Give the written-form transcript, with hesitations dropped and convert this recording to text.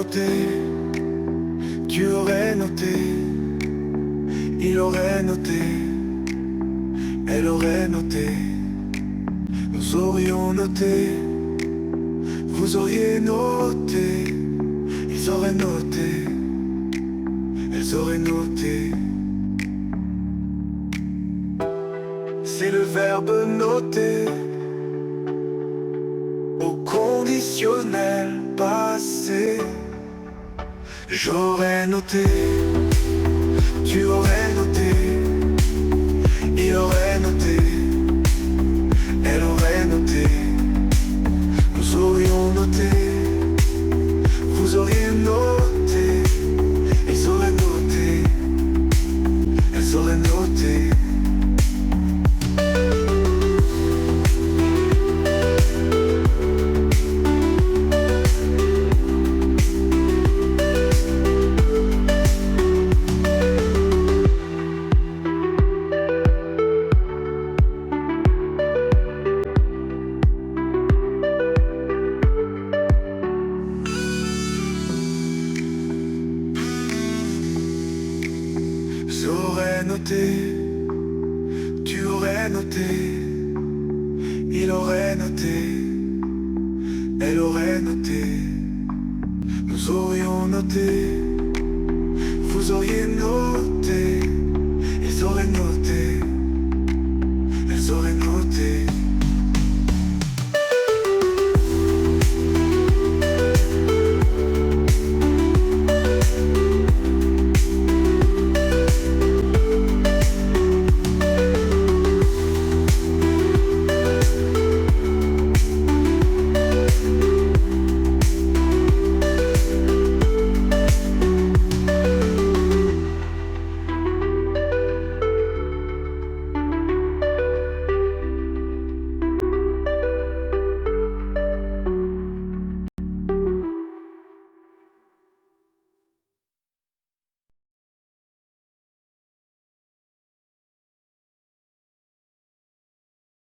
noté, tu aurais noté, il aurait noté, elle aurait noté, nous aurions noté, vous auriez noté, ils auraient noté, elles auraient noté. C'est le verbe noter au conditionnel passé. J'aurais noté, tu aurais noté, il aurait noté, elle aurait noté, nous aurions noté, vous auriez noté, ils auraient noté, elles auraient noté. J'aurais noté, tu aurais noté, il aurait noté, elle aurait noté, nous aurions noté,